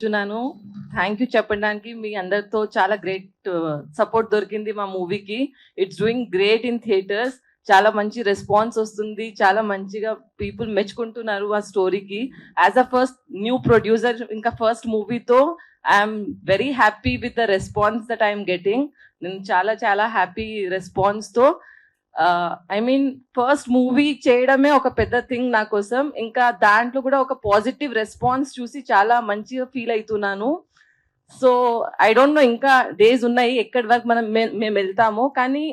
చున్నాను. Thank you చెప్పడానికి. మీ అందరితో చాలా గ్రేట్ సపోర్ట్ దొరికింది మా మూవీకి. It's doing great in theatres. చాలా మంచి రెస్పాన్స్ వస్తుంది. చాలా మంచిగా పీపుల్ మెచ్చుకుంటున్నారు ఆ స్టోరీకి. As a first new producer ఇంకా ఫస్ట్ మూవీతో I'm very happy with the response that I'm getting. నేను చాలా చాలా హ్యాపీ రెస్పాన్స్తో. ఐ మీన్ ఫస్ట్ మూవీ చేయడమే ఒక పెద్ద థింగ్ నా కోసం. ఇంకా దాంట్లో కూడా ఒక పాజిటివ్ రెస్పాన్స్ చూసి చాలా మంచిగా ఫీల్ అవుతున్నాను. సో ఐ డోంట్ నో ఇంకా డేస్ ఉన్నాయి ఎక్కడి వరకు మేము వెళ్తాము, కానీ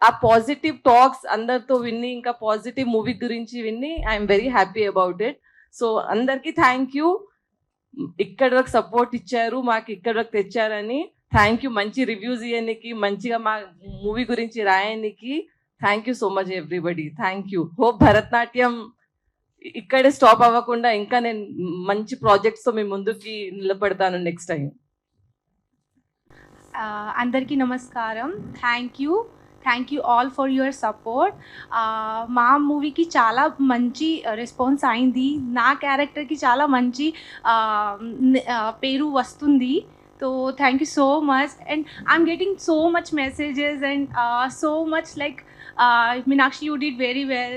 ఆ పాజిటివ్ టాక్స్ అందరితో విని ఇంకా పాజిటివ్ మూవీ గురించి విని I'm very happy about it. So అందరికీ థ్యాంక్ యూ. ఇక్కడి వరకు సపోర్ట్ ఇచ్చారు, మాకు ఇక్కడి వరకు తెచ్చారని థ్యాంక్ యూ. మంచి రివ్యూస్ ఇవ్వడానికి, మంచిగా మా మూవీ గురించి రాయడానికి thank you so much everybody. Thank you. Hope Bharatanatyam ఇక్కడే స్టాప్ అవ్వకుండా ఇంకా నేను మంచి ప్రాజెక్ట్స్తో మీ ముందుకి నిలబడతాను నెక్స్ట్ టైం. అందరికీ నమస్కారం. Thank you all for your support. మా మూవీకి చాలా మంచి రెస్పాన్స్ అయింది. నా క్యారెక్టర్కి చాలా మంచి పేరు వస్తుంది. So thank you so much, and I'm getting so much messages and so much like Meenakshi, you did very well.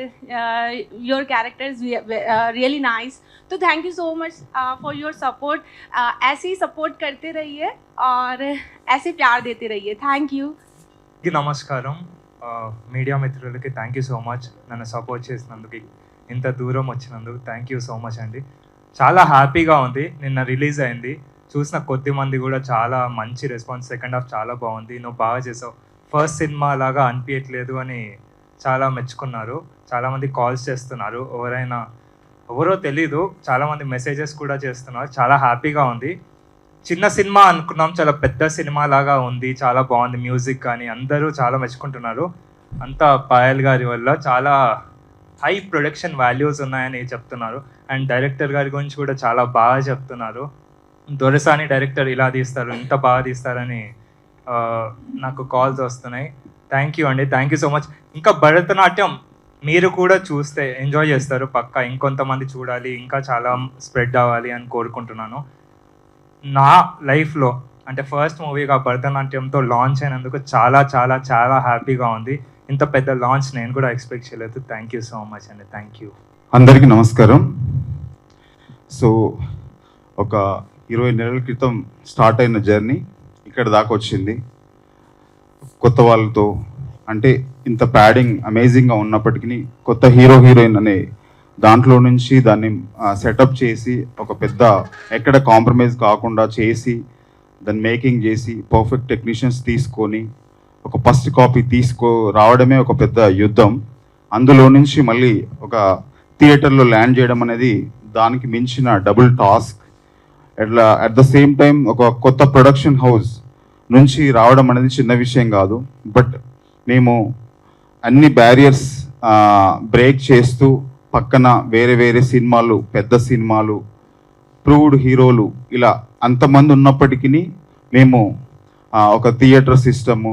Your character is really nice. So thank you so much for your support. ऐसे ही support करते रहिए और ऐसे प्यार देते रहिए. Thank you. నమస్కారం. Media మిత్రులకి థ్యాంక్ యూ సో మచ్. నన్ను సపోర్ట్ చేసినందుకు, ఇంత దూరం వచ్చినందుకు థ్యాంక్ యూ సో మచ్ అండి. చాలా హ్యాపీగా ఉంది. నిన్న రిలీజ్ అయింది, చూసిన కొద్ది మంది కూడా చాలా మంచి రెస్పాన్స్. సెకండ్ హాఫ్ చాలా బాగుంది, నువ్వు బాగా చేసావు, ఫస్ట్ సినిమా లాగా అనిపించట్లేదు అని చాలా మెచ్చుకున్నారు. చాలామంది కాల్స్ చేస్తున్నారు, ఎవరో తెలీదు, చాలామంది మెసేజెస్ కూడా చేస్తున్నారు. చాలా హ్యాపీగా ఉంది. చిన్న సినిమా అనుకున్నాం, చాలా పెద్ద సినిమా లాగా ఉంది, చాలా బాగుంది. మ్యూజిక్ కానీ అందరూ చాలా మెచ్చుకుంటున్నారు. అంతా పాయల్ గారి వల్ల. చాలా హై ప్రొడక్షన్ వాల్యూస్ ఉన్నాయని చెప్తున్నారు. అండ్ డైరెక్టర్ గారి గురించి కూడా చాలా బాగా చెప్తున్నారు. దొరసాని డైరెక్టర్ ఇలా తీస్తారు, ఇంత బాగా తీస్తారని నాకు కాల్స్ వస్తున్నాయి. థ్యాంక్ యూ అండి, థ్యాంక్ యూ సో మచ్. ఇంకా భరతనాట్యం మీరు కూడా చూస్తే ఎంజాయ్ చేస్తారు పక్కా. ఇంకొంతమంది చూడాలి, ఇంకా చాలా స్ప్రెడ్ అవ్వాలి అని కోరుకుంటున్నాను. నా లైఫ్లో అంటే ఫస్ట్ మూవీగా భరతనాట్యంతో లాంచ్ అయినందుకు చాలా చాలా చాలా హ్యాపీగా ఉంది. ఇంత పెద్ద లాంచ్ నేను కూడా ఎక్స్పెక్ట్ చేయలేదు. థ్యాంక్ యూ సో మచ్ అండి. Thank you. అందరికీ నమస్కారం. సో ఒక 20 నెలల క్రితం స్టార్ట్ అయిన జర్నీ ఇక్కడ దాకా వచ్చింది. కొత్త వాళ్ళతో అంటే ఇంత ప్యాడింగ్ అమేజింగ్గా ఉన్నప్పటికీ కొత్త హీరోయిన్ అనే దాంట్లో నుంచి దాన్ని సెటప్ చేసి ఒక పెద్ద ఎక్కడ కాంప్రమైజ్ కాకుండా చేసి దాన్ని మేకింగ్ చేసి పర్ఫెక్ట్ టెక్నీషియన్స్ తీసుకొని ఒక ఫస్ట్ కాపీ రావడమే ఒక పెద్ద యుద్ధం. అందులో నుంచి మళ్ళీ ఒక థియేటర్లో ల్యాండ్ చేయడం అనేది దానికి మించిన డబుల్ టాస్క్. అట్లా అట్ ద సేమ్ టైం ఒక కొత్త ప్రొడక్షన్ హౌస్ నుంచి రావడం అనేది చిన్న విషయం కాదు. బట్ మేము అన్ని బ్యారియర్స్ బ్రేక్ చేస్తూ పక్కన వేరే సినిమాలు, పెద్ద సినిమాలు, ప్రూవ్డ్ హీరోలు ఇలా అంతమంది ఉన్నప్పటికీ మేము ఒక థియేటర్ సిస్టము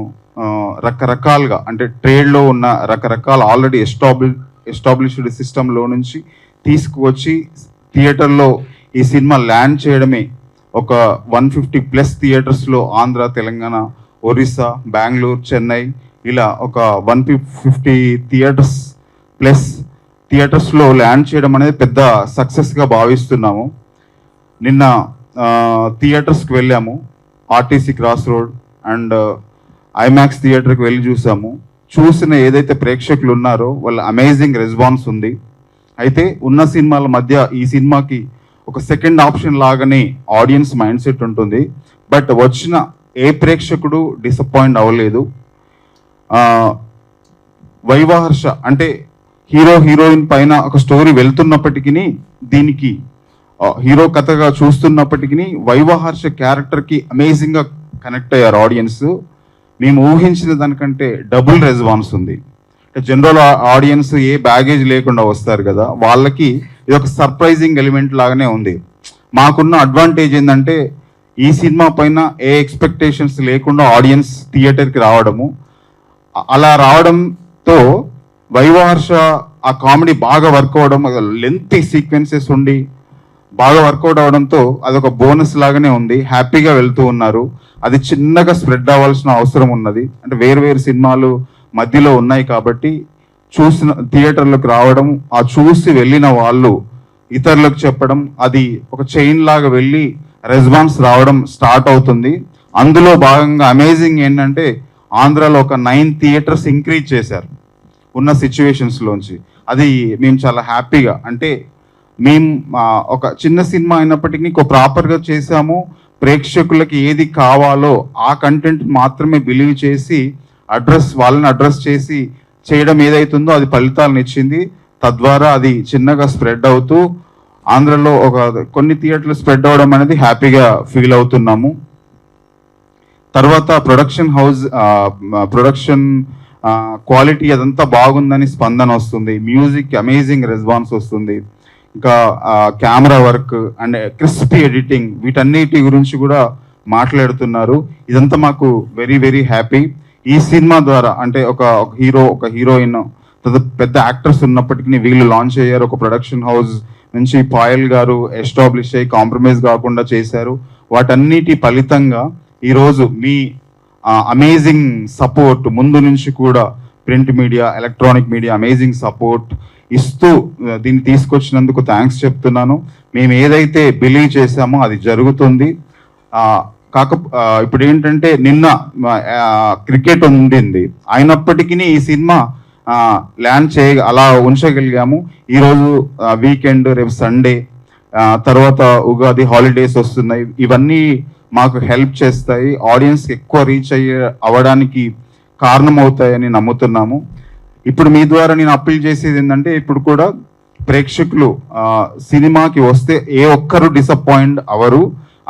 రకరకాలుగా అంటే ట్రేడ్లో ఉన్న రకరకాల ఆల్రెడీ ఎస్టాబ్లిష్డ్ సిస్టంలో నుంచి తీసుకువచ్చి థియేటర్లో ఈ సినిమా ల్యాండ్ చేయడమే. ఒక 150+ థియేటర్స్లో ఆంధ్ర, తెలంగాణ, ఒరిస్సా, బెంగళూరు, చెన్నై ఇలా ఒక 150 థియేటర్స్లో ల్యాండ్ చేయడం అనేది పెద్ద సక్సెస్గా భావిస్తున్నాము. నిన్న థియేటర్స్కి వెళ్ళాము. RTC cross road and IMAX థియేటర్కి వెళ్ళి చూసాము. చూసిన ఏదైతే ప్రేక్షకులు ఉన్నారో వాళ్ళ అమేజింగ్ రెస్పాన్స్ ఉంది. అయితే ఉన్న సినిమాల మధ్య ఈ సినిమాకి ఒక సెకండ్ ఆప్షన్ లాగానే ఆడియన్స్ మైండ్ సెట్ ఉంటుంది. బట్ వచ్చిన ఏ ప్రేక్షకుడు డిసప్పాయింట్ అవ్వలేదు. వైవాహర్ష అంటే హీరోయిన్ పైన ఒక స్టోరీ వెళ్తున్నప్పటికీ దీనికి హీరో కథగా చూస్తున్నప్పటికీ వైవాహర్ష క్యారెక్టర్కి అమేజింగ్గా కనెక్ట్ అయ్యారు ఆడియన్స్. మేము ఊహించిన దానికంటే డబుల్ రెస్పాన్స్ ఉంది. జనరల్ ఆడియన్స్ ఏ బ్యాగేజ్ లేకుండా వస్తారు కదా, వాళ్ళకి ఇది ఒక సర్ప్రైజింగ్ ఎలిమెంట్ లాగానే ఉంది. మాకున్న అడ్వాంటేజ్ ఏంటంటే ఈ సినిమా పైన ఏ ఎక్స్పెక్టేషన్స్ లేకుండా ఆడియన్స్ థియేటర్కి రావడము. అలా రావడంతో వైవాహర్ష ఆ కామెడీ బాగా వర్క్ అవ్వడం, లెంతీ సీక్వెన్సెస్ ఉండి బాగా వర్కౌట్ అవడంతో అదొక బోనస్ లాగానే ఉంది. హ్యాపీగా వెళ్తూ ఉన్నారు. అది చిన్నగా స్ప్రెడ్ అవ్వాల్సిన అవసరం ఉన్నది. అంటే వేరు సినిమాలు మధ్యలో ఉన్నాయి కాబట్టి చూసిన థియేటర్లకు రావడం, ఆ చూసి వెళ్ళిన వాళ్ళు ఇతరులకు చెప్పడం, అది ఒక చైన్ లాగా వెళ్ళి రెస్పాన్స్ రావడం స్టార్ట్ అవుతుంది. అందులో భాగంగా అమేజింగ్ ఏంటంటే ఆంధ్రాలో ఒక 9 థియేటర్స్ ఇంక్రీజ్ చేశారు ఉన్న సిచ్యువేషన్స్లోంచి. అది మేము చాలా హ్యాపీగా, అంటే మేము ఒక చిన్న సినిమా అయినప్పటికీ ప్రాపర్గా చేసాము. ప్రేక్షకులకి ఏది కావాలో ఆ కంటెంట్ మాత్రమే బిలీవ్ చేసి వాళ్ళని అడ్రస్ చేసి చేయడం ఏదైతుందో అది ఫలితాలను ఇచ్చింది. తద్వారా అది చిన్నగా స్ప్రెడ్ అవుతూ ఆంధ్రలో కొన్ని థియేటర్లు స్ప్రెడ్ అవ్వడం అనేది హ్యాపీగా ఫీల్ అవుతున్నాము. తర్వాత ప్రొడక్షన్ క్వాలిటీ అదంతా బాగుందని స్పందన వస్తుంది. మ్యూజిక్ అమేజింగ్ రెస్పాన్స్ వస్తుంది. ఇంకా camera work and crispy editing, వీటన్నిటి గురించి కూడా మాట్లాడుతున్నారు. ఇదంతా మాకు వెరీ హ్యాపీ. ఈ సినిమా ద్వారా అంటే ఒక హీరో, ఒక హీరోయిన్, పెద్ద యాక్టర్స్ ఉన్నప్పటికీ వీళ్ళు లాంచ్ అయ్యారు. ఒక ప్రొడక్షన్ హౌస్ నుంచి పాయల్ గారు ఎస్టాబ్లిష్ అయ్యి కాంప్రమైజ్ కాకుండా చేశారు. వాటన్నిటి ఫలితంగా ఈరోజు మీ అమేజింగ్ సపోర్ట్, ముందు నుంచి కూడా print media, electronic media amazing support ఇస్తూ దీన్ని తీసుకొచ్చినందుకు థ్యాంక్స్ చెప్తున్నాను. మేము ఏదైతే బిలీవ్ చేశామో అది జరుగుతుంది. ఇప్పుడు ఏంటంటే నిన్న క్రికెట్ ఉండింది, అయినప్పటికీ ఈ సినిమా ల్యాండ్ అలా ఉంచగలిగాము. ఈరోజు వీకెండ్, రేపు సండే, తర్వాత ఉగాది హాలిడేస్ వస్తున్నాయి. ఇవన్నీ మాకు హెల్ప్ చేస్తాయి, ఆడియన్స్కి ఎక్కువ రీచ్ అవ్వడానికి కారణమవుతాయని నమ్ముతున్నాము. ఇప్పుడు మీ ద్వారా నేను అప్పీల్ చేసేది ఏంటంటే, ఇప్పుడు కూడా ప్రేక్షకులు సినిమాకి వస్తే ఏ ఒక్కరు డిసప్పాయింట్ అవరు.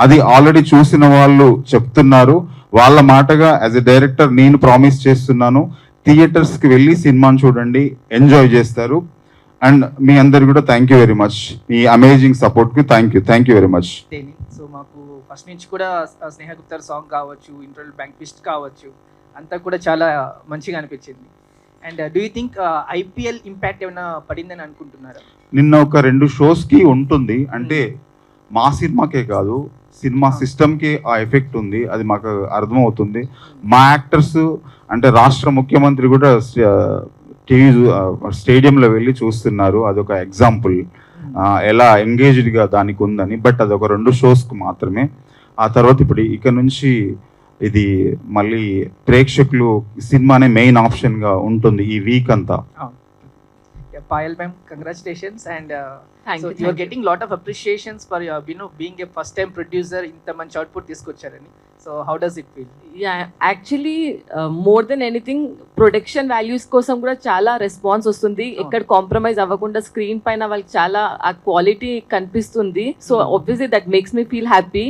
అది ఆల్రెడీ చూసిన వాళ్ళు చెప్తున్నారు. వాళ్ళ మాటగా యాజ్ ఎ డైరెక్టర్ నేను ప్రామిస్ చేస్తున్నాను, థియేటర్స్కి వెళ్ళి సినిమాని చూడండి, ఎంజాయ్ చేస్తారు. అండ్ మీ అందరు కూడా థ్యాంక్ యూ వెరీ మచ్, మీ అమేజింగ్ సపోర్ట్కి thank you very much. So మాకు ఫస్ట్ నుంచి కూడా స్నేహ గుప్తా సాంగ్ కావచ్చు, ఇంటర్వల్ బ్యాంక్ ట్విస్ట్ కావచ్చు, అంతా కూడా చాలా మంచిగా అనిపించింది. And do you think IPL impact ఏమైనా పడిందని అనుకుంటున్నారా? నిన్న ఒక 2 షోస్కి ఉంటుంది. అంటే మా సినిమాకే కాదు, సినిమా సిస్టమ్కి ఆ ఎఫెక్ట్ ఉంది, అది మాకు అర్థమవుతుంది. మా యాక్టర్స్ అంటే రాష్ట్ర ముఖ్యమంత్రి కూడా టీవీ స్టేడియంలో వెళ్ళి చూస్తున్నారు. అదొక ఎగ్జాంపుల్ ఎలా ఎంగేజ్డ్గా దానికి ఉందని. బట్ అదొక 2 షోస్కి మాత్రమే. ఆ తర్వాత ఇప్పుడు ఇక నుంచి ఇది మళ్ళీ ప్రేక్షకులు సినిమానే మెయిన్ ఆప్షన్గా ఉంటుంది ఈ వీక్ అంతా. Payal ma'am, congratulations. And Thank so you, you are thank getting lot of appreciations for being a first time producer, ఇంత మంచి అవుట్పుట్ తీసుకొచ్చారని. So how does it feel? Actually more than anything production values కోసం కూడా చాలా response వస్తుంది. ఎక్కడ compromise అవ్వకుండా screen పైన వాళ్ళకి చాలా ఆ క్వాలిటీ కనిపిస్తుంది. So obviously that makes me feel happy.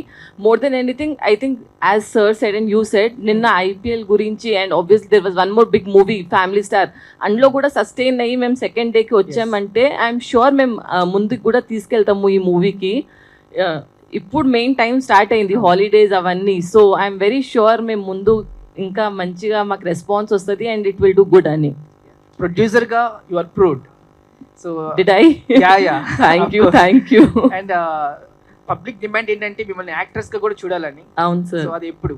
More than anything I think as sir said and you said, నిన్న ఐపీఎల్ గురించి and obviously there was one more big movie family star, అందులో కూడా sustain అయ్యి మేము second డేకి వచ్చామంటే I'm sure మేము ముందుకు కూడా తీసుకెళ్తాము ఈ మూవీకి. ఇప్పుడు మెయిన్ టైం స్టార్ట్ అయింది, హాలిడేస్ అవన్నీ. సో ఐఎమ్ వెరీ షూర్ మేము ముందు ఇంకా మంచిగా మాకు రెస్పాన్స్ వస్తుంది and it will do good అని. ప్రొడ్యూసర్గా you are proved. So did I? Yeah thank you. And public demand ఏంటంటే మిమ్మల్ని యాక్ట్రెస్గా కూడా చూడాలని. అవును సార్. సో అది ఎప్పుడు?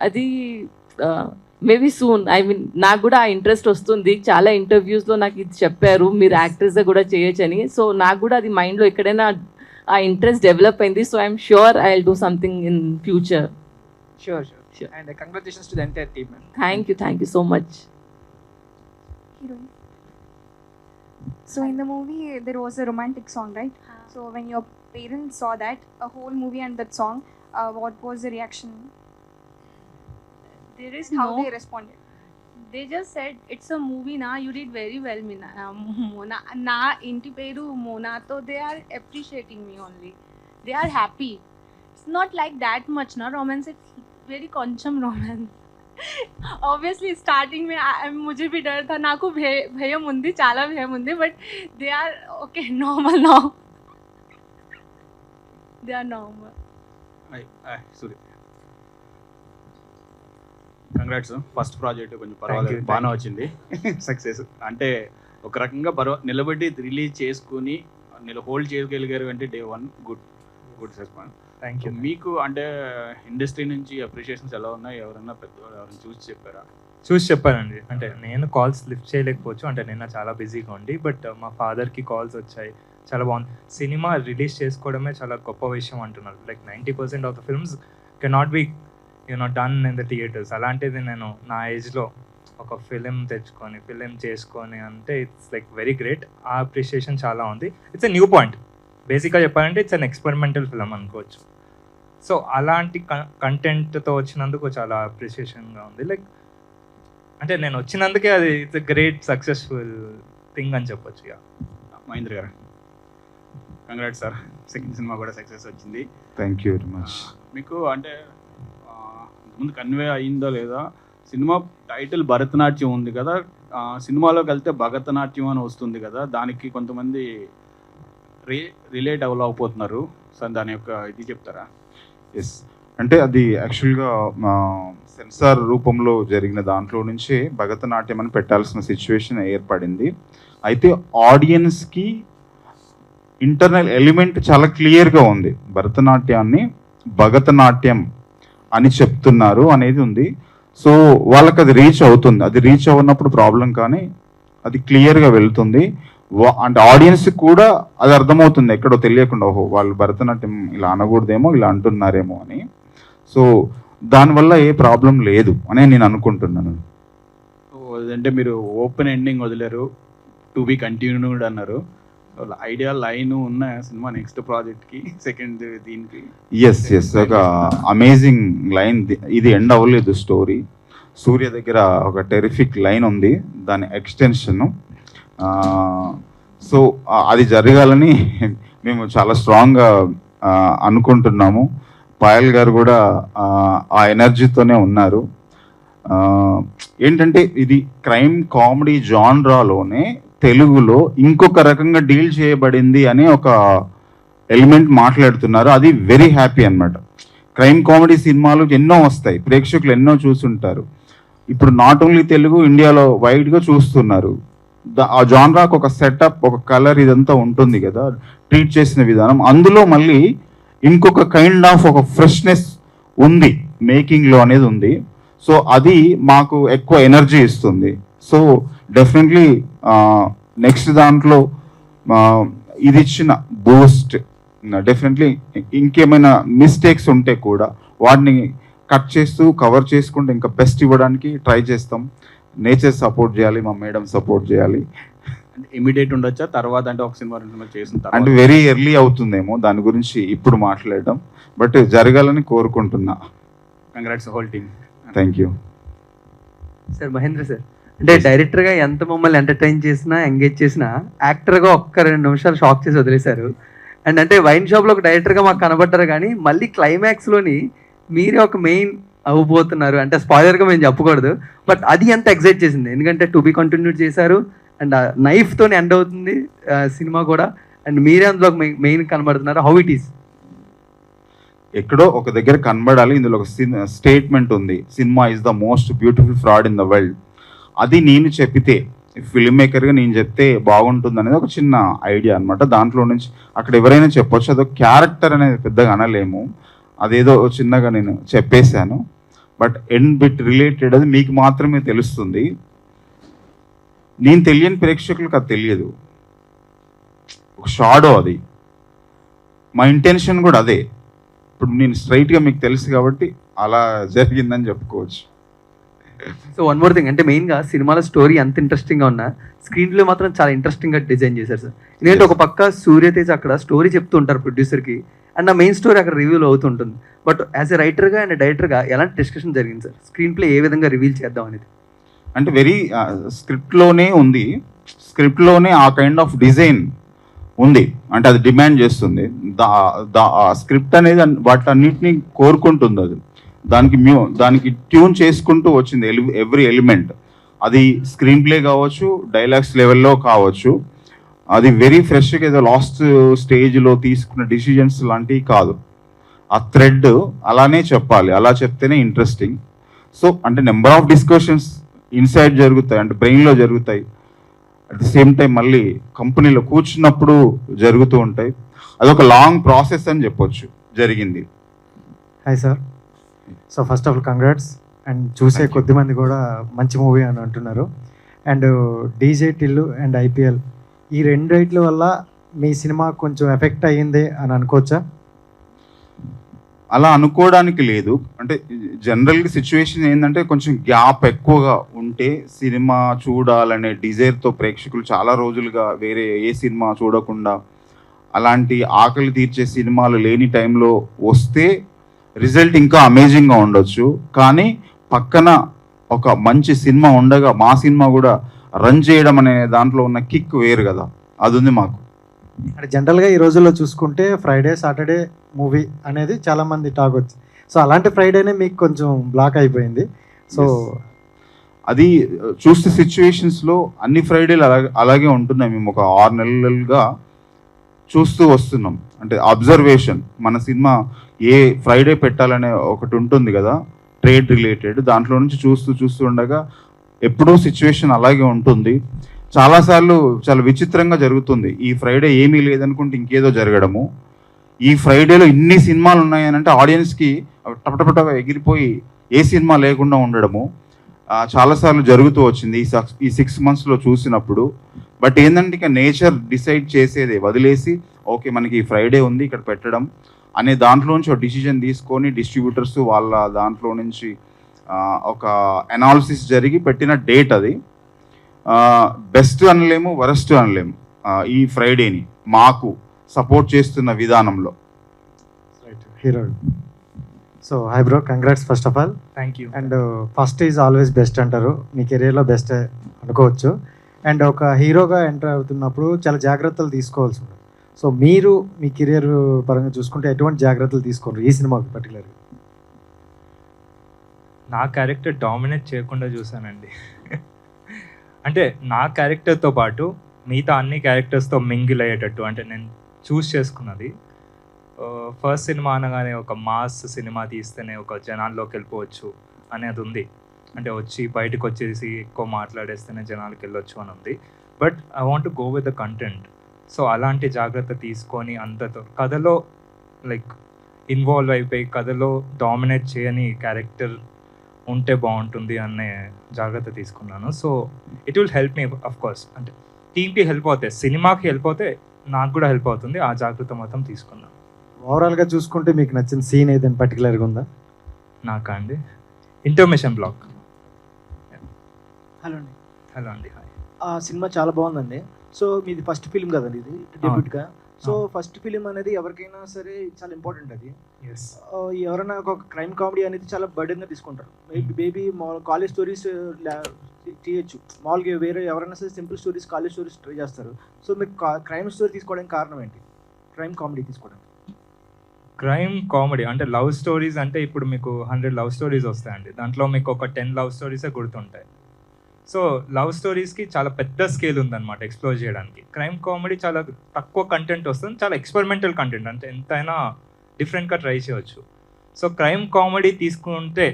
అది మేబీ సూన్. ఐ మీన్ నాకు కూడా ఆ ఇంట్రెస్ట్ వస్తుంది. చాలా ఇంటర్వ్యూస్లో నాకు ఇది చెప్పారు, మీరు యాక్ట్రెస్గా కూడా చేయొచ్చని. సో నాకు కూడా అది మైండ్లో ఎక్కడైనా ఆ ఇంట్రెస్ట్ డెవలప్ అయింది. So I'm sure I will do something in future. Sure. And congratulations to the entire team. Thank you so much. Heroine. So in the movie there was a romantic song, right? So when your parents saw that a whole movie and that song, what was the reaction? There is How no, they responded? they just said it's a movie na, you did very well Mina. Mona na inti peru Mona, so they are appreciating me only, they are happy. It's not like that much na romance, it's very koncham romance. Obviously starting में मुझे भी डर था, నాకు భయం ఉంది, చాలా భయం ఉంది, but they are okay, normal now. They are normal. Sorry. Congrats, first project కొంచెం పర్వాలేదు, బాగానే వచ్చింది. సక్సెస్ అంటే ఒక రకంగా నిలబడి రిలీజ్ చేసుకుని నేను హోల్డ్ చేయగలిగారు అంటే day 1 good response. Thank you. మీకు అంటే ఇండస్ట్రీ నుంచి అప్రిషియేషన్స్ ఎలా ఉన్నాయి? ఎవరైనా పెద్దవాళ్ళు ఎవరైనా చూసి చెప్పారా? చూసి చెప్పానండి. అంటే నేను కాల్స్ లిఫ్ట్ చేయలేకపోవచ్చు, అంటే నిన్న చాలా బిజీగా ఉండి, బట్ మా ఫాదర్కి కాల్స్ వచ్చాయి. చాలా బాగుంది. సినిమా రిలీజ్ చేసుకోవడమే చాలా గొప్ప విషయం అంటున్నారు. Like 90% of the films cannot be done in the theatres. అలాంటిది నేను నా ఏజ్లో ఒక ఫిలిం తెచ్చుకొని ఫిలిం చేసుకొని అంటే ఇట్స్ లైక్ వెరీ గ్రేట్. ఆ అప్రిషియేషన్ చాలా ఉంది. It's a new point. బేసిక్గా చెప్పాలంటే ఇట్స్ అన్ ఎక్స్పెరిమెంటల్ ఫిలిం అనుకోవచ్చు. సో అలాంటి కంటెంట్తో వచ్చినందుకు చాలా అప్రిషియేషన్గా ఉంది. లైక్ అంటే నేను వచ్చినందుకే అది it's a great successful thing అని చెప్పొచ్చు. ఇక మహేంద్ర గారు కంగ్రాట్స్ సార్, సెకండ్ సినిమా కూడా సక్సెస్ వచ్చింది. Thank you very much. మీకు అంటే ముందు కన్వే అయిందో లేదా, సినిమా టైటిల్ భరతనాట్యం ఉంది కదా, సినిమాలోకి వెళ్తే భరతనాట్యం అని వస్తుంది కదా, దానికి కొంతమంది రిలేట్ అవ్వలేకపోతున్నారు సార్, దాని యొక్క ఇది చెప్తారా? ఎస్, అంటే అది యాక్చువల్గా సెన్సార్ రూపంలో జరిగిన దాంట్లో నుంచి భరతనాట్యం అని పెట్టాల్సిన సిచ్యువేషన్ ఏర్పడింది. అయితే ఆడియన్స్కి ఇంటర్నల్ ఎలిమెంట్ చాలా క్లియర్గా ఉంది. భరతనాట్యాన్ని భరతనాట్యం అని చెప్తున్నారు అనేది ఉంది. సో వాళ్ళకి అది రీచ్ అవుతుంది. అది రీచ్ అవ్వనప్పుడు ప్రాబ్లం, కానీ అది క్లియర్గా వెళ్తుంది. అంటే ఆడియన్స్కి కూడా అది అర్థమవుతుంది ఎక్కడో తెలియకుండా, ఓహో వాళ్ళు భరతనాట్యం ఇలా అనకూడదేమో ఇలా అంటున్నారేమో అని. సో దానివల్ల ఏ ప్రాబ్లం లేదు అని నేను అనుకుంటున్నాను. అంటే మీరు ఓపెన్ ఎండింగ్ వదిలేరు, టు బి కంటిన్యూడ్ అన్నారు. ఐడియా లైన్ ఉన్న సినిమా నెక్స్ట్ ప్రాజెక్ట్కి సెకండ్ దీనికి? ఎస్, ఒక అమేజింగ్ లైన్. ఇది ఎండ్ అవ్వలేదు స్టోరీ. సూర్య దగ్గర ఒక టెరిఫిక్ లైన్ ఉంది, దాని ఎక్స్టెన్షన్. సో అది జరగాలని మేము చాలా స్ట్రాంగ్గా అనుకుంటున్నాము. పాయల్ గారు కూడా ఆ ఎనర్జీతోనే ఉన్నారు. ఏంటంటే ఇది క్రైమ్ కామెడీ జాన్రాలోనే తెలుగులో ఇంకొక రకంగా డీల్ చేయబడింది అనే ఒక ఎలిమెంట్ మాట్లాడుతున్నారు. అది వెరీ హ్యాపీ అన్నమాట. క్రైమ్ కామెడీ సినిమాలు ఎన్నో వస్తాయి, ప్రేక్షకులు ఎన్నో చూస్తుంటారు. ఇప్పుడు నాట్ ఓన్లీ తెలుగు, ఇండియాలో వైడ్గా చూస్తున్నారు. ఆ జాన్రాకు ఒక సెటప్, ఒక కలర్ ఇదంతా ఉంటుంది కదా, ట్రీట్ చేసిన విధానం. అందులో మళ్ళీ ఇంకొక కైండ్ ఆఫ్ ఒక ఫ్రెష్నెస్ ఉంది మేకింగ్లో అనేది ఉంది. సో అది మాకు ఎక్కువ ఎనర్జీ ఇస్తుంది. సో డెఫినెట్లీ నెక్స్ట్ దాంట్లో ఇది ఇచ్చిన బూస్ట్, డెఫినెట్లీ ఇంకేమైనా మిస్టేక్స్ ఉంటే కూడా వాటిని కట్ చేస్తూ కవర్ చేసుకుంటూ ఇంకా బెస్ట్ ఇవ్వడానికి ట్రై చేస్తాం. నేచర్ సపోర్ట్ చేయాలి, మా మేడం సపోర్ట్ చేయాలి. అంటే ఇమీడియట్ ఉండొచ్చా తర్వాత? అంటే ఒక సినిమా రెండు సినిమా చేసిన అంటే వెరీ ఎర్లీ అవుతుందేమో దాని గురించి ఇప్పుడు మాట్లాడడం, బట్ జరగాలని కోరుకుంటున్నా. Congrats whole team. Thank you sir. Mahendra sir, అంటే డైరెక్టర్గా ఎంత మమ్మల్ని ఎంటర్టైన్ చేసినా ఎంగేజ్ చేసినా యాక్టర్గా ఒక్క 2 నిమిషాలు షాక్ చేసి వదిలేశారు. అండ్ అంటే వైన్ షాప్లో ఒక డైరెక్టర్గా మాకు కనబడ్డారు, కానీ మళ్ళీ క్లైమాక్స్లోని మీరే ఒక మెయిన్ అవ్వబోతున్నారు. అంటే స్పాయిలర్గా మేము చెప్పకూడదు, బట్ అది ఎంత ఎక్సైట్ చేసింది. ఎందుకంటే టు బి కంటిన్యూడ్ చేశారు, అండ్ నైఫ్తో ఎండ్ అవుతుంది సినిమా కూడా, అండ్ మీరే అందులో మెయిన్ కనబడుతున్నారు. How it is? ఎక్కడో ఒక దగ్గర కనబడాలి. ఇందులో ఒక స్టేట్మెంట్ ఉంది, cinema is the most beautiful fraud in the world. అది నేను చెప్పితే, ఫిల్మ్ మేకర్గా నేను చెప్తే బాగుంటుంది అనేది ఒక చిన్న ఐడియా అనమాట. దాంట్లో నుంచి అక్కడ ఎవరైనా చెప్పొచ్చు. అదొక క్యారెక్టర్ అనేది పెద్దగా అనలేము, అదేదో చిన్నగా నేను చెప్పేశాను. బట్ ఎండ్ బిట్ రిలేటెడ్ అది మీకు మాత్రమే తెలుస్తుంది. నేను తెలియని ప్రేక్షకులకు అది తెలియదు. ఒక షాడో అది. మా ఇంటెన్షన్ కూడా అదే. ఇప్పుడు నేను స్ట్రైట్గా మీకు తెలుసు కాబట్టి అలా జరిగిందని చెప్పుకోవచ్చు. సో వన్ మోర్ థింగ్, అంటే మెయిన్గా సినిమాలో స్టోరీ ఎంత ఇంట్రెస్టింగ్గా ఉన్నా స్క్రీన్ ప్లే మాత్రం చాలా ఇంట్రెస్టింగ్గా డిజైన్ చేశారు సార్. ఎందుకంటే ఒక పక్క సూర్యతేజ్ అక్కడ స్టోరీ చెప్తూ ఉంటారు ప్రొడ్యూసర్కి, అండ్ ఆ మెయిన్ స్టోరీ అక్కడ రివీల్ అవుతుంటుంది. బట్ యాజ్ ఎ రైటర్గా అండ్ డైరెక్టర్గా ఎలాంటి డిస్కషన్ జరిగింది సార్ స్క్రీన్ ప్లే ఏ విధంగా రివీల్ చేద్దాం అనేది? అంటే వెరీ స్క్రిప్ట్లోనే ఉంది, స్క్రిప్ట్లోనే ఆ కైండ్ ఆఫ్ డిజైన్ ఉంది. అంటే అది డిమాండ్ చేస్తుంది. స్క్రిప్ట్ అనేది వాటన్నిటిని కోరుకుంటుంది. అది దానికి ట్యూన్ చేసుకుంటూ వచ్చింది ఎవ్రీ ఎలిమెంట్. అది స్క్రీన్ ప్లే కావచ్చు, డైలాగ్స్ లెవెల్లో కావచ్చు. అది వెరీ ఫ్రెష్గా ఏదో లాస్ట్ స్టేజ్లో తీసుకున్న డిసిజన్స్ లాంటివి కాదు. ఆ థ్రెడ్ అలానే చెప్పాలి, అలా చెప్తేనే ఇంట్రెస్టింగ్. సో అంటే నెంబర్ ఆఫ్ డిస్కషన్స్ ఇన్సైడ్ జరుగుతాయి, అంటే బ్రెయిన్లో జరుగుతాయి. అట్ ది సేమ్ టైం మళ్ళీ కంపెనీలో కూర్చున్నప్పుడు జరుగుతూ ఉంటాయి. అదొక లాంగ్ ప్రాసెస్ అని చెప్పొచ్చు జరిగింది. Hi sir. So first of all congrats. And చూసే Thank you. కొద్ది మంది కూడా మంచి మూవీ అని అంటున్నారు. And DJ Tillu and IPL ఈ రెండిట్ల వల్ల మీ సినిమా కొంచెం ఎఫెక్ట్ అయ్యింది అని అనుకోవచ్చా? అలా అనుకోవడానికి లేదు. అంటే జనరల్గా సిచ్యువేషన్ ఏంటంటే కొంచెం గ్యాప్ ఎక్కువగా ఉంటే సినిమా చూడాలనే డిజైర్తో ప్రేక్షకులు చాలా రోజులుగా వేరే ఏ సినిమా చూడకుండా అలాంటి ఆకలి తీర్చే సినిమాలు లేని టైంలో వస్తే రిజల్ట్ ఇంకా అమేజింగ్గా ఉండొచ్చు. కానీ పక్కన ఒక మంచి సినిమా ఉండగా మా సినిమా కూడా రన్ చేయడం అనే దాంట్లో ఉన్న కిక్ వేరు కదా, అది ఉంది మాకు. అంటే జనరల్గా ఈ రోజుల్లో చూసుకుంటే ఫ్రైడే సాటర్డే మూవీ అనేది చాలామంది టాక్ వచ్చింది. సో అలాంటి ఫ్రైడేనే మీకు కొంచెం బ్లాక్ అయిపోయింది. సో అది చూస్తే సిచ్యువేషన్స్లో అన్ని ఫ్రైడేలు అలాగే ఉంటున్నాయి. మేము ఒక 6 నెలలుగా చూస్తూ వస్తున్నాం. అంటే అబ్జర్వేషన్, మన సినిమా ఏ ఫ్రైడే పెట్టాలనే ఒకటి ఉంటుంది కదా ట్రేడ్ రిలేటెడ్, దాంట్లో నుంచి చూస్తూ ఉండగా ఎప్పుడూ సిచ్యువేషన్ అలాగే ఉంటుంది. చాలాసార్లు చాలా విచిత్రంగా జరుగుతుంది. ఈ ఫ్రైడే ఏమీ లేదనుకుంటే ఇంకేదో జరగడము, ఈ ఫ్రైడేలో ఇన్ని సినిమాలు ఉన్నాయనంటే ఆడియన్స్కి టపటపటగా ఎగిరిపోయి ఏ సినిమా లేకుండా ఉండడము చాలాసార్లు జరుగుతూ వచ్చింది ఈ 6 monthsలో చూసినప్పుడు. బట్ ఏంటంటే ఇక నేచర్ డిసైడ్ చేసేదే, వదిలేసి ఓకే మనకి ఈ ఫ్రైడే ఉంది ఇక్కడ పెట్టడం అనే దాంట్లో నుంచి ఒక డిసిజన్ తీసుకొని డిస్ట్రిబ్యూటర్స్ వాళ్ళ దాంట్లో నుంచి ఒక అనాలిసిస్ జరిగి పెట్టిన డేట్ అది. బెస్ట్ అనలేము, వరస్ట్ అనలేము ఈ ఫ్రైడేని మాకు సపోర్ట్ చేస్తున్న విధానంలో. Hero. So hi bro, congrats first of all. Thank you. And first is always best అంటారు, మీ కెరీర్లో బెస్ట్ అనుకోవచ్చు. అండ్ ఒక హీరోగా ఎంటర్ అవుతున్నప్పుడు చాలా జాగ్రత్తలు తీసుకోవాల్సి ఉంటుంది. సో మీరు మీ కెరీర్ పరంగా చూసుకుంటే ఎటువంటి జాగ్రత్తలు తీసుకోండి ఈ సినిమాకి పర్టికులర్గా? నా క్యారెక్టర్ డామినేట్ చేయకుండా చూసానండి. అంటే నా క్యారెక్టర్తో పాటు మిగతా అన్ని క్యారెక్టర్స్తో మింగిల్ అయ్యేటట్టు అంటే నేను చూస్ చేసుకున్నది. ఫస్ట్ సినిమా అనగానే ఒక మాస్ సినిమా తీస్తేనే ఒక జనాల్లోకి వెళ్ళిపోవచ్చు అనేది ఉంది. అంటే వచ్చి బయటకు వచ్చేసి ఎక్కువ మాట్లాడేస్తేనే జనాలకి వెళ్ళొచ్చు అని ఉంది. But I want go with the content. So అలాంటి జాగ్రత్త తీసుకొని అంతతో కథలో లైక్ ఇన్వాల్వ్ అయిపోయి కథలో డామినేట్ చేయని క్యారెక్టర్ ఉంటే బాగుంటుంది అనే జాగ్రత్త తీసుకున్నాను. So it will help me of course. అంటే టీమ్కి హెల్ప్ అవుతాయి, సినిమాకి హెల్ప్ అవుతే నాకు కూడా హెల్ప్ అవుతుంది. ఆ జాగ్రత్త మొత్తం తీసుకున్నాను. ఓవరాల్గా చూసుకుంటే మీకు నచ్చిన సీన్ ఏదైనా పర్టికులర్గా ఉందా? నాకా అండి, ఇంటర్మిషన్ బ్లాక్. హలో అండి. హలో అండి, హాయ్. ఆ సినిమా చాలా బాగుందండి. సో మీది ఫస్ట్ ఫిలిం కదండి, ఇది డెబ్యూట్గా. సో ఫస్ట్ ఫిలిం అనేది ఎవరికైనా సరే చాలా ఇంపార్టెంట్. అది ఎస్. ఎవరైనా ఒక క్రైమ్ కామెడీ అనేది చాలా బర్డెన్గా తీసుకుంటారు. మేబీ కాలేజ్ స్టోరీస్ చేయొచ్చు, మామూలుగా వేరే ఎవరైనా సరే simple stories college stories try చేస్తారు. సో మీకు క్రైమ్ స్టోరీ తీసుకోవడానికి కారణం ఏంటి, క్రైమ్ కామెడీ తీసుకోవడానికి? క్రైమ్ కామెడీ అంటే లవ్ స్టోరీస్ అంటే ఇప్పుడు మీకు 100 లవ్ స్టోరీస్ వస్తాయండి, దాంట్లో మీకు ఒక 10 లవ్ స్టోరీసే గుర్తుంటాయి. సో లవ్ స్టోరీస్కి చాలా పెద్ద స్కేల్ ఉందన్నమాట ఎక్స్ప్లోర్ చేయడానికి. క్రైమ్ కామెడీ చాలా తక్కువ కంటెంట్ వస్తుంది, చాలా ఎక్స్పెరిమెంటల్ కంటెంట్, అంటే ఎంతైనా డిఫరెంట్గా ట్రై చేయవచ్చు. సో క్రైమ్ కామెడీ తీసుకుంటే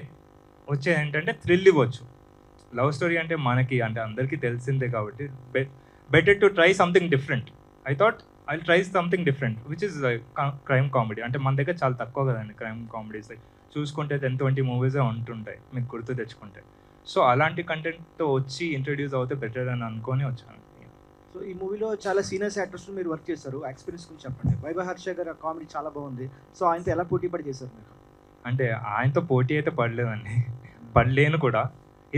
వచ్చేది ఏంటంటే థ్రిల్ ఇవ్వచ్చు. లవ్ స్టోరీ అంటే మనకి అంటే అందరికీ తెలిసిందే కాబట్టి better to try something different. I thought I try something different which is crime comedy. అంటే మన దగ్గర చాలా తక్కువ కదండి క్రైమ్ కామెడీస్, చూసుకుంటే 10-20 మూవీసే ఉంటుంటాయి మీకు గుర్తు తెచ్చుకుంటే. సో అలాంటి కంటెంట్తో వచ్చి ఇంట్రడ్యూస్ అవుతే బెటర్ అని అనుకొని వచ్చాను. సో ఈ మూవీలో చాలా సీనియర్స్ యాక్టర్స్ మీరు వర్క్ చేశారు, ఎక్స్పీరియన్స్ గురించి చెప్పండి. వైభవ్ హర్ష గారు కామెడీ చాలా బాగుంది. సో ఆయనతో ఎలా పోటీ పడి చేశారు మీరు? అంటే ఆయనతో పోటీ అయితే పడలేదండి, పడలేను కూడా.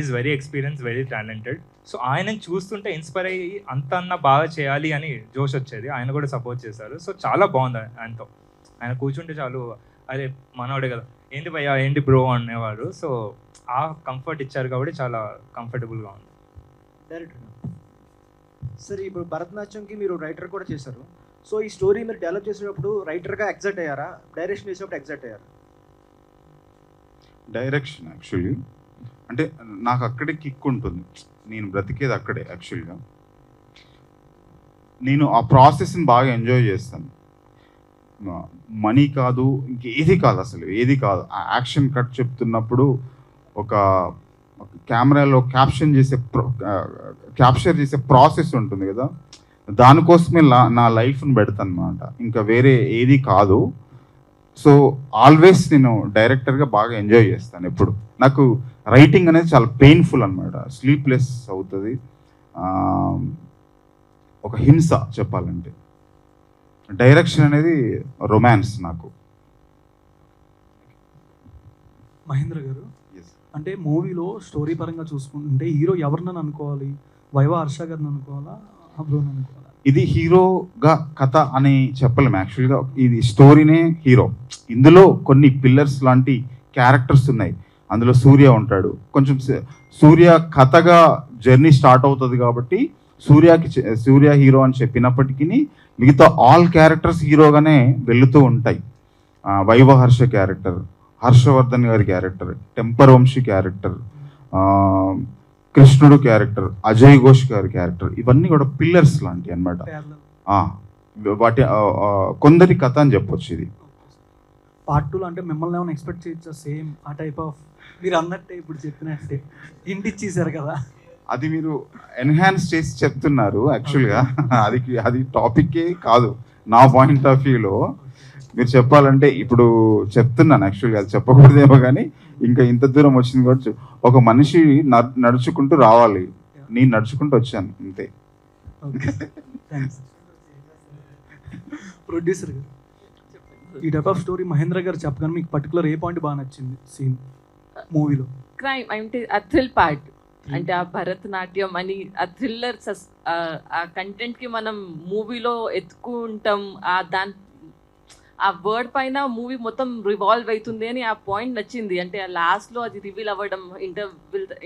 Is very experience, very talented. So ఆయనని చూస్తుంటే ఇన్స్పైర్ అయ్యి అంత బాగా చేయాలి అని జోష్ వచ్చేది. ఆయన కూడా సపోర్ట్ చేశారు. సో చాలా బాగుంది ఆయనతో. ఆయన కూర్చుంటే చాలు అరే మనోడే కదా, ఏంటి భయ్యా ఏంటి బ్రో అనేవారు. సో ఆ కంఫర్ట్ ఇచ్చారు కాబట్టి చాలా కంఫర్టబుల్గా ఉంది. డైరెక్టర్ సరే, ఇప్పుడు భరతనాట్యంకి మీరు రైటర్ కూడా చేశారు. సో ఈ స్టోరీ మీరు డెవలప్ చేసేటప్పుడు రైటర్గా ఎగ్జైట్ అయ్యారా, డైరెక్షన్ చేసేటప్పుడు ఎగ్జైట్ అయ్యారా? డైరెక్షన్ యాక్చువల్లీ అంటే నాకు అక్కడే కిక్ ఉంటుంది, నేను బ్రతికేది అక్కడే. యాక్చువల్గా నేను ఆ ప్రాసెస్ని బాగా ఎంజాయ్ చేస్తాను. మనీ కాదు, ఇంకేది కాదు, అసలు ఏది కాదు. ఆ యాక్షన్ కట్ చెప్తున్నప్పుడు ఒక కెమెరాలో క్యాప్చర్ చేసే ప్రాసెస్ ఉంటుంది కదా, దానికోసమే నా లైఫ్ని పెడతాను అనమాట, ఇంకా వేరే ఏది కాదు. సో ఆల్వేస్ నేను డైరెక్టర్గా బాగా ఎంజాయ్ చేస్తాను. ఎప్పుడు నాకు రైటింగ్ అనేది చాలా పెయిన్ఫుల్ అనమాట, స్లీప్లెస్ అవుతుంది, ఒక హింస చెప్పాలంటే. డైరెక్షన్ అనేది రొమాన్స్ నాకు. మహేంద్ర గారు, అంటే మూవీలో స్టోరీ పరంగా చూసుకుంటే హీరో ఎవరినని అనుకోవాలి? వైవా హర్ష గారిని అనుకోవాలా, అబ్రోని అనుకోవాలా? ఇది హీరోగా కథ అని చెప్పలేము. యాక్చువల్గా ఇది స్టోరీనే హీరో. ఇందులో కొన్ని పిల్లర్స్ లాంటి క్యారెక్టర్స్ ఉన్నాయి. అందులో సూర్య ఉంటాడు. కొంచెం సూర్య కథగా జర్నీ స్టార్ట్ అవుతుంది కాబట్టి సూర్య హీరో అని చెప్పినప్పటికీ మిగతా ఆల్ క్యారెక్టర్స్ హీరోగానే వెళుతూ ఉంటాయి. వైవ హర్ష క్యారెక్టర్, హర్షవర్ధన్ గారి క్యారెక్టర్, టెంపర్ వంశీ క్యారెక్టర్, కృష్ణుడు క్యారెక్టర్, అజయ్ ఘోష్ గారి క్యారెక్టర్, ఇవన్నీ కూడా పిల్లర్స్ లాంటివి అనమాట. వాటి కొందరి కథ అని చెప్పొచ్చు. ఇది పార్ట్ 2లో అంటే మిమ్మల్ని ఏమైనా ఎక్స్పెక్ట్ చేయొచ్చా? సేమ్ ఆ టైప్ ఆఫ్ మీరు అన్నట్టే ఇప్పుడు చెప్పినట్టే ఇంటి ఇచ్చేసారు కదా, అది మీరు ఎన్హాన్స్ చేసి చెప్తున్నారు. యాక్చువల్గా అది టాపిక్కే కాదు నా పాయింట్ ఆఫ్ వ్యూలో. మీరు చెప్పాలంటే ఇప్పుడు చెప్తున్నాను, యాక్చువల్గా అది చెప్పకూడదేమో, కానీ ఇంకా ఇంత దూరం వచ్చింది కూడా. ఒక మనిషి నడుచుకుంటూ రావాలి, నేను నడుచుకుంటూ వచ్చాను అంతే. ప్రొడ్యూసర్ గారు, ఈ టైప్ ఆఫ్ స్టోరీ మహేంద్ర గారు చెప్పగానే మీకు పర్టికులర్ ఏ పాయింట్ బాగా నచ్చింది సీన్ మూవీలో? క్రైమ్ అంటే ఆ థ్రిల్ పార్ట్, అంటే ఆ భరతనాట్యం అని ఆ థ్రిల్లర్ ఆ కంటెంట్కి మనం మూవీలో ఎత్తుకుంటాం. ఆ వర్డ్ పైన మూవీ మొత్తం రివాల్వ్ అవుతుంది అని ఆ పాయింట్ నచ్చింది. అంటే ఆ లాస్ట్లో అది రివీల్ అవ్వడం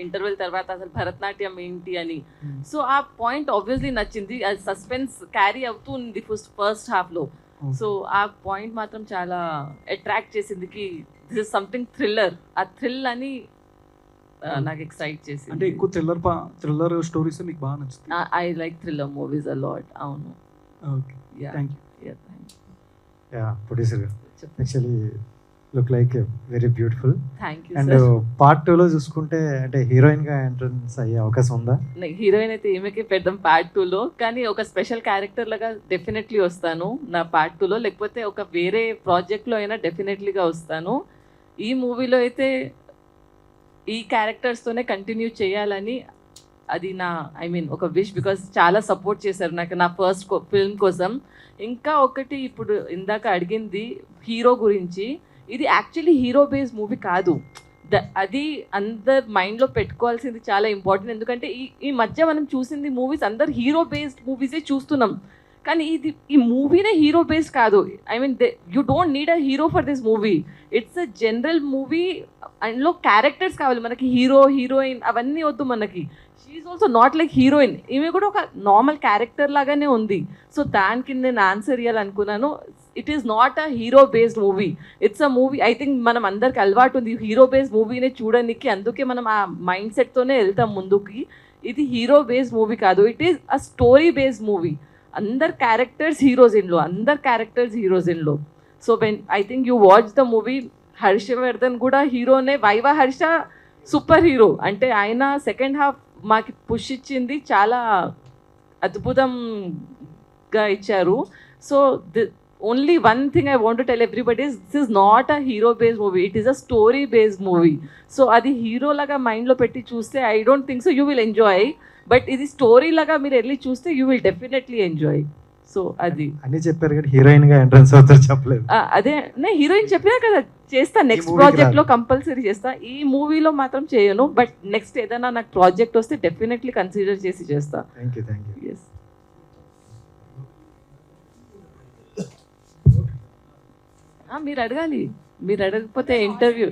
ఇంటర్వెల్ తర్వాత అసలు భరతనాట్యం ఏంటి అని. సో ఆ పాయింట్ ఆబ్వియస్లీ నచ్చింది. అది సస్పెన్స్ క్యారీ అవుతూ ఉంది ఫస్ట్ హాఫ్లో. సో ఆ పాయింట్ మాత్రం చాలా అట్రాక్ట్ చేసింది కి దిస్ ఇస్ సంథింగ్ థ్రిల్లర్. ఆ థ్రిల్ అని నాకు ఎక్సైట్ చేసింది. అంటే ఎక్కువ థ్రిల్లర్ స్టోరీస్ మీకు బాగా నచ్చుతాయి? I like thriller movies a lot. అవును. Okay, thank you. ప్రొడ్యూసర్ గారు, actually look like very beautiful. Thank you. And part 2లో చూసుకుంటే అంటే హీరోయిన్గా ఎంట్రన్స్ అయ్యే అవకాశం ఉందా? హీరోయిన్ అయితే ఏమికే పెడదాం పార్ట్ 2లో, కానీ ఒక స్పెషల్ క్యారెక్టర్ లాగా డెఫినెట్లీ వస్తాను నా పార్ట్ 2లో. లేకపోతే ఒక వేరే ప్రాజెక్ట్లో అయినా డెఫినెట్లీగా వస్తాను. ఈ మూవీలో అయితే ఈ క్యారెక్టర్స్తోనే కంటిన్యూ చేయాలని అది నా ఒక విష్. బికాస్ చాలా సపోర్ట్ చేశారు నాకు నా ఫస్ట్ ఫిల్మ్ కోసం. ఇంకా ఒకటి ఇప్పుడు ఇందాక అడిగింది హీరో గురించి, ఇది యాక్చువల్లీ హీరో బేస్డ్ మూవీ కాదు. అది అందరు మైండ్లో పెట్టుకోవాల్సింది చాలా ఇంపార్టెంట్. ఎందుకంటే ఈ మధ్య మనం చూసింది మూవీస్ అందరు హీరో బేస్డ్ మూవీసే చూస్తున్నాం, కానీ ఈ మూవీనే హీరో బేస్డ్ కాదు. You don't need a hero for this movie. It's a general movie. అందులో క్యారెక్టర్స్ కావాలి మనకి, హీరో హీరోయిన్ అవన్నీ వద్దు మనకి. She's also not like heroine, ఈమె కూడా ఒక నార్మల్ క్యారెక్టర్ లాగానే ఉంది. సో దానికి నేను ఆన్సర్ ఇవ్వాలనుకున్నాను. It is not a hero based movie, it's a movie. I think మనం అందరికి అలవాటు ఉంది హీరో బేస్డ్ మూవీనే చూడడానికి, అందుకే మనం ఆ మైండ్ సెట్తోనే వెళ్తాం ముందుకి. ఇది హీరో బేస్డ్ మూవీ కాదు, it is a story based movie. అందరు క్యారెక్టర్స్ హీరోస్ ఇన్లో. So I think you watch the movie. Harshavardhan కూడా హీరోనే, వైవా హర్ష సూపర్ హీరో. అంటే ఆయన సెకండ్ హాఫ్ మాకు పుష్ ఇచ్చింది, చాలా అద్భుతంగా ఇచ్చారు. So only one thing I want to tell everybody is this is not a hero based movie, it is a story based movie. So అది హీరో లాగా మైండ్లో పెట్టి చూస్తే I don't think so you will enjoy. But ఇది story లాగా మీరు వెళ్ళి చూస్తే you will definitely enjoy. So అది అన్ని చెప్పారు కానీ హీరోయిన్గా ఎంట్రన్స్ అవుతారు చెప్పలేదు. అదే నేను హీరోయిన్ చెప్పినా కదా చేస్తా, నెక్స్ట్ ప్రాజెక్ట్లో కంపల్సరీ చేస్తా. ఈ మూవీలో మాత్రం చేయను, బట్ నెక్స్ట్ ఏదైనా నాకు ప్రాజెక్ట్ వస్తే డెఫినెట్లీ కన్సిడర్ చేసి చేస్తా. Thank you. ఎస్. మీరు అడగాలి, మీరు అడగకపోతే ఇంటర్వ్యూ.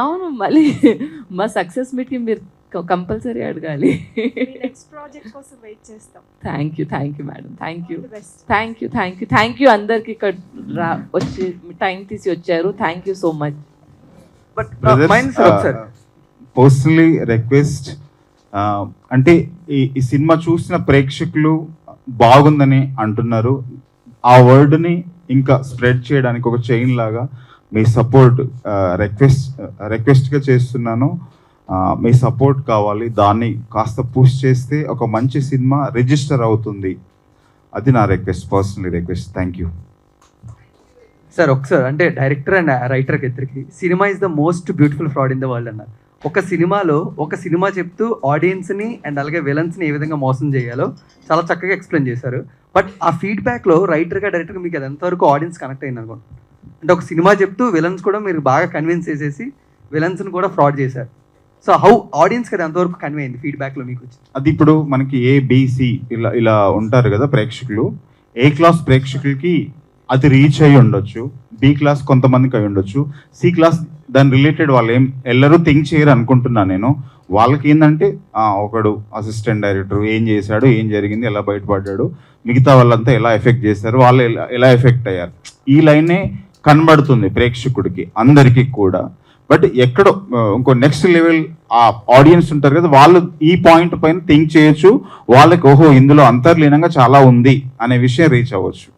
అవును, మళ్ళీ మా సక్సెస్ మీట్కి మీరు కంపల్సరీ అడగాలి. నెక్స్ట్ ప్రాజెక్ట్ కోసం వెయిట్ చేస్తాం. Thank you madam, thank you అందరికి ఇక్కడ వచ్చి టైం తీసి వచ్చారు. Thank you so much. But personally request, అంటే ఈ సినిమా చూసిన ప్రేక్షకులు బాగుందని అంటున్నారు. ఆ వర్డ్ని ఇంకా స్ప్రెడ్ చేయడానికి ఒక చైన్ లాగా మీ సపోర్ట్ రిక్వెస్ట్గా చేస్తున్నాను. మీ సపోర్ట్ కావాలి. దాన్ని కాస్త పుష్ చేస్తే ఒక మంచి సినిమా రిజిస్టర్ అవుతుంది. అది నా request, personally request. Thank you sir. ఒకసారి అంటే డైరెక్టర్ అండ్ రైటర్కి ఇద్దరికి cinema is the most beautiful fraud in the world అన్నారు. ఒక సినిమాలో ఒక సినిమా చెప్తూ ఆడియన్స్ని అండ్ అలాగే విలన్స్ని ఏ విధంగా మోసం చేయాలో చాలా చక్కగా ఎక్స్ప్లెయిన్ చేశారు. బట్ ఆ ఫీడ్బ్యాక్లో రైటర్గా డైరెక్టర్గా మీకు అది ఎంతవరకు ఆడియన్స్ కనెక్ట్ అయింది అనుకోండి. అంటే ఒక సినిమా చెప్తూ విలన్స్ కూడా మీరు బాగా కన్విన్స్ చేసేసి విలన్స్ని కూడా ఫ్రాడ్ చేశారు. సో హౌ ఆడియన్స్కి అది ఎంతవరకు కన్వే అయింది ఫీడ్బ్యాక్లో మీకు వచ్చింది? అది ఇప్పుడు మనకి ABC ఇలా ఉంటారు కదా ప్రేక్షకులు. A క్లాస్ ప్రేక్షకులకి అది రీచ్ అయ్యి ఉండొచ్చు, B క్లాస్ కొంతమందికి అయి ఉండొచ్చు, C క్లాస్ దాని రిలేటెడ్ వాళ్ళు ఎల్లరూ థింక్ చేయరు అనుకుంటున్నాను నేను. వాళ్ళకి ఏంటంటే ఒకడు అసిస్టెంట్ డైరెక్టర్ ఏం చేశాడు, ఏం జరిగింది, ఎలా బయటపడ్డాడు, మిగతా వాళ్ళంతా ఎలా ఎఫెక్ట్ చేశారు, వాళ్ళు ఎలా ఎఫెక్ట్ అయ్యారు, ఈ లైనే కనబడుతుంది ప్రేక్షకుడికి అందరికీ కూడా. బట్ ఎక్కడో ఇంకో నెక్స్ట్ లెవెల్ ఆ ఆడియన్స్ ఉంటారు కదా, వాళ్ళు ఈ పాయింట్ పైన థింక్ చేయొచ్చు, వాళ్ళకి ఓహో ఇందులో అంతర్లీనంగా చాలా ఉంది అనే విషయం రీచ్ అవ్వచ్చు.